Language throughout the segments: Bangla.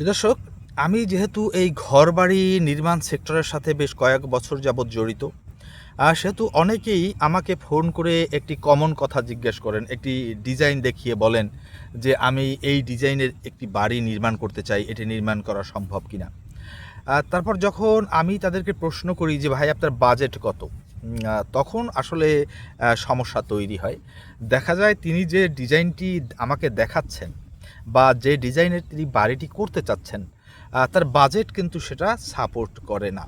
প্রিয় দর্শক, আমি যেহেতু এই ঘরবাড়ি নির্মাণ সেক্টরের সাথে বেশ কয়েক বছর যাবৎ জড়িত, সেহেতু অনেকেই আমাকে ফোন করে একটি কমন কথা জিজ্ঞেস করেন। একটি ডিজাইন দেখিয়ে বলেন যে, "আমি এই ডিজাইনের একটি বাড়ি নির্মাণ করতে চাই। এটি নির্মাণ করা সম্ভব কিনা?" তারপর যখন আমি তাদেরকে প্রশ্ন করি যে, "ভাই আপনার বাজেট কত?" তখন আসলে সমস্যা তৈরি হয়। দেখা যায় তিনি যে ডিজাইনটি আমাকে দেখাচ্ছেন বা যে ডিজাইনের তিনি বাড়িটি করতে চাচ্ছেন, তার বাজেট কিন্তু সেটা সাপোর্ট করে না।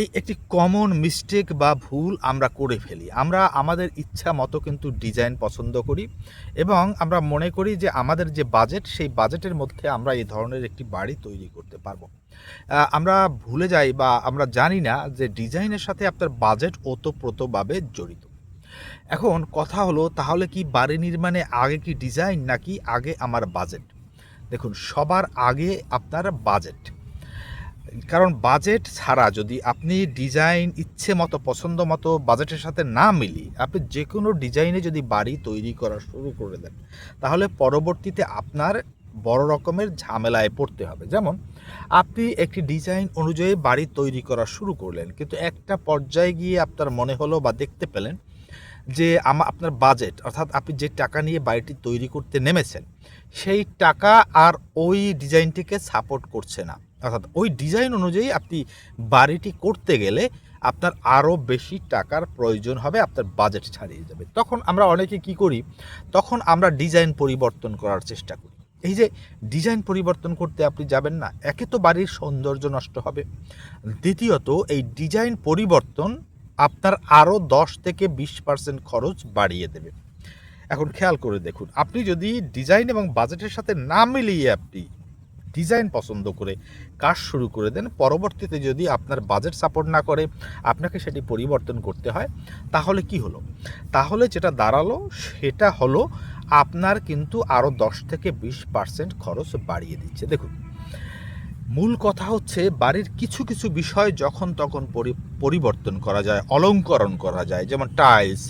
এই একটি কমন মিস্টেক বা ভুল আমরা করে ফেলি। আমরা আমাদের ইচ্ছা মতো কিন্তু ডিজাইন পছন্দ করি এবং আমরা মনে করি যে আমাদের যে বাজেট, সেই বাজেটের মধ্যে আমরা এই ধরনের একটি বাড়ি তৈরি করতে পারবো। আমরা ভুলে যাই বা আমরা জানি না যে ডিজাইনের সাথে আপনার বাজেট ওতপ্রোতভাবে জড়িত। এখন কথা হলো, তাহলে কি বাড়ি নির্মাণে আগে কি ডিজাইন নাকি আগে আমার বাজেট? দেখুন, সবার আগে আপনার বাজেট। কারণ বাজেট ছাড়া যদি আপনি ডিজাইন ইচ্ছে মতো পছন্দ মতো বাজেটের সাথে না মিলিয়ে আপনি যে কোনো ডিজাইনে যদি বাড়ি তৈরি করা শুরু করে দেন, তাহলে পরবর্তীতে আপনার বড় রকমের ঝামেলায় পড়তে হবে। যেমন, আপনি একটি ডিজাইন অনুযায়ী বাড়ি তৈরি করা শুরু করলেন, কিন্তু একটা পর্যায়ে গিয়ে আপনার মনে হলো বা দেখতে পেলেন যে আপনার বাজেট, অর্থাৎ আপনি যে টাকা নিয়ে বাড়িটি তৈরি করতে নেমেছেন, সেই টাকা আর ওই ডিজাইনটিকে সাপোর্ট করছে না। অর্থাৎ ওই ডিজাইন অনুযায়ী আপনি বাড়িটি করতে গেলে আপনার আরও বেশি টাকার প্রয়োজন হবে, আপনার বাজেট ছাড়িয়ে যাবে। তখন আমরা অনেকে কি করি, তখন আমরা ডিজাইন পরিবর্তন করার চেষ্টা করি। এই যে ডিজাইন পরিবর্তন করতে আপনি যাবেন না, একে তো বাড়ির সৌন্দর্য নষ্ট হবে, দ্বিতীয়ত এই ডিজাইন পরিবর্তন আপনার আরও 10 থেকে 20% খরচ বাড়িয়ে দেবে। এখন খেয়াল করে দেখুন, আপনি যদি ডিজাইন এবং বাজেটের সাথে না মিলিয়ে আপনি ডিজাইন পছন্দ করে কাজ শুরু করে দেন, পরবর্তীতে যদি আপনার বাজেট সাপোর্ট না করে আপনাকে সেটি পরিবর্তন করতে হয়, তাহলে কি হলো? তাহলে যেটা দাঁড়ালো সেটা হলো আপনার কিন্তু আরও 10 থেকে 20% খরচ বাড়িয়ে দিচ্ছে। দেখুন, মূল কথা হচ্ছে বাড়ির কিছু কিছু বিষয় যখন তখন পরিবর্তন করা যায়, অলঙ্করণ করা যায়, যেমন টাইলস,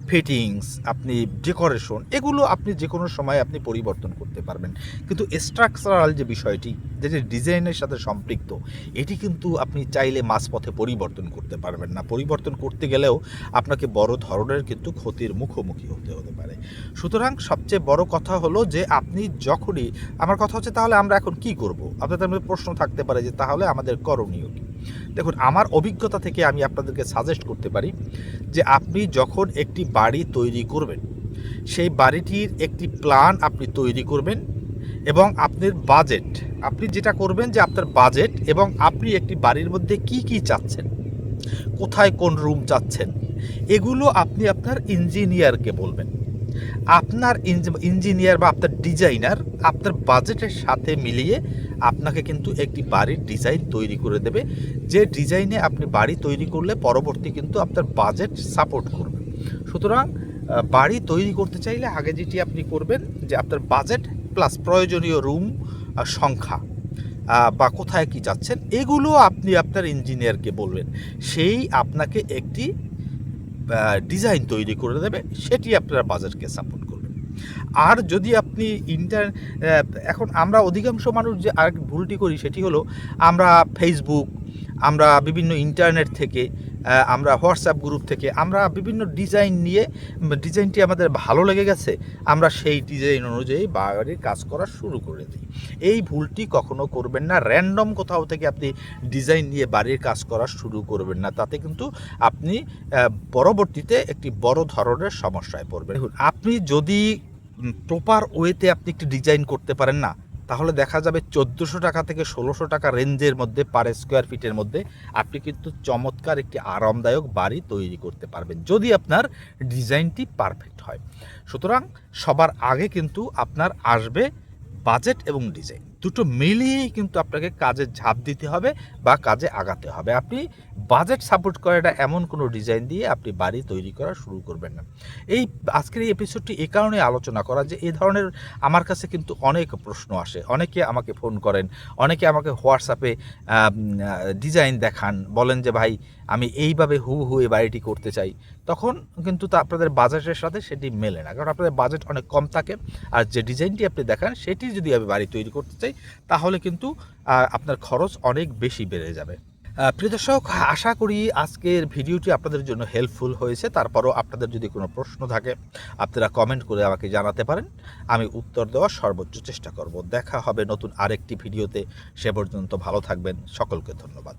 ফিটিংস, আপনি ডেকোরেশন, এগুলো আপনি যে কোনো সময় আপনি পরিবর্তন করতে পারবেন। কিন্তু স্ট্রাকচারাল যে বিষয়টি, যে ডিজাইনের সাথে সম্পৃক্ত, এটি কিন্তু আপনি চাইলে মাঝপথে পরিবর্তন করতে পারবেন না। পরিবর্তন করতে গেলেও আপনাকে বড় ধরনের কিন্তু ক্ষতির মুখোমুখি হতে পারে। সুতরাং সবচেয়ে বড় কথা হলো যে আপনি যখনই, আমার কথা হচ্ছে তাহলে আমরা এখন কি করব? আপনাদের মধ্যে প্রশ্ন থাকতে পারে যে তাহলে আমাদের করণীয় কি? দেখুন, আমার অভিজ্ঞতা থেকে আমি আপনাদেরকে সাজেস্ট করতে পারি যে আপনি যখন একটি বাড়ি তৈরি করবেন, সেই বাড়িটির একটি প্ল্যান আপনি তৈরি করবেন এবং আপনার বাজেট, আপনি যেটা করবেন যে আপনার বাজেট এবং আপনি একটি বাড়ির মধ্যে কি কি চাচ্ছেন, কোথায় কোন রুম চাচ্ছেন, এগুলো আপনি আপনার ইঞ্জিনিয়ারকে বলবেন। আপনার ইঞ্জিনিয়ার বা আপনার ডিজাইনার আপনার বাজেটের সাথে মিলিয়ে আপনাকে কিন্তু একটি বাড়ির ডিজাইন তৈরি করে দেবে, যে ডিজাইনে আপনি বাড়ি তৈরি করলে পরবর্তী কিন্তু আপনার বাজেট সাপোর্ট করবে। সুতরাং বাড়ি তৈরি করতে চাইলে আগে যেটি আপনি করবেন যে আপনার বাজেট প্লাস প্রয়োজনীয় রুম সংখ্যা বা কোথায় কী চাচ্ছেন, এগুলো আপনি আপনার ইঞ্জিনিয়ারকে বলবেন। সেই আপনাকে একটি ডিজাইন তৈরি করে দেবে, সেটি আপনার বাজেটকে সাপোর্ট করবে। আর যদি আপনি এখন আমরা অধিকাংশ মানুষ যে আরেক ভুলটি করি সেটি হলো, আমরা ফেসবুক, আমরা বিভিন্ন ইন্টারনেট থেকে, আমরা হোয়াটসঅ্যাপ গ্রুপ থেকে আমরা বিভিন্ন ডিজাইন নিয়ে, ডিজাইনটি আমাদের ভালো লেগে গেছে, আমরা সেই ডিজাইন অনুযায়ী বাড়ির কাজ করা শুরু করে দিই। এই ভুলটি কখনো করবেন না। র্যান্ডম কোথাও থেকে আপনি ডিজাইন নিয়ে বাড়ির কাজ করা শুরু করবেন না, তাতে কিন্তু আপনি পরবর্তীতে একটি বড় ধরনের সমস্যায় পড়বেন। দেখুন, আপনি যদি প্রপার ওয়েতে আপনি একটি ডিজাইন করতে পারেন না, তাহলে দেখা যাবে 1400 টাকা থেকে 1600 টাকা রেঞ্জের মধ্যে পার স্কোয়ার ফিটের মধ্যে আপনি কিন্তু চমৎকার একটি আরামদায়ক বাড়ি তৈরি করতে পারবেন, যদি আপনার ডিজাইনটি পারফেক্ট হয়। সুতরাং সবার আগে কিন্তু আপনার আসবে বাজেট এবং ডিজাইন, দুটো মিলিয়েই কিন্তু আপনাকে কাজে ঝাঁপ দিতে হবে বা কাজে আগাতে হবে। আপনি বাজেট সাপোর্ট করে এটা এমন কোনো ডিজাইন দিয়ে আপনি বাড়ি তৈরি করা শুরু করবেন না। এই আজকের এই এপিসোডটি এ কারণে আলোচনা করা যে এই ধরনের আমার কাছে কিন্তু অনেক প্রশ্ন আসে, অনেকে আমাকে ফোন করেন, অনেকে আমাকে হোয়াটসঅ্যাপে ডিজাইন দেখান, বলেন যে ভাই আমি এইভাবে হুবহু এই বাড়িটি করতে চাই। তখন কিন্তু তা আপনাদের বাজেটের সাথে সেটি মেলে না, কারণ আপনাদের বাজেট অনেক কম থাকে। আর যে ডিজাইনটি আপনি দেখান সেটি যদি আমি বাড়ি তৈরি করতে চাই, তাহলে কিন্তু আপনার খরচ অনেক বেশি বেড়ে যাবে। প্রিয় দর্শক, আশা করি আজকের ভিডিওটি আপনাদের জন্য হেল্পফুল হয়েছে। তারপরও আপনাদের যদি কোনো প্রশ্ন থাকে আপনারা কমেন্ট করে আমাকে জানাতে পারেন। আমি উত্তর দেওয়ার সর্বোচ্চ চেষ্টা করব। দেখা হবে নতুন আরেকটি ভিডিওতে। সে পর্যন্ত ভালো থাকবেন। সকলকে ধন্যবাদ।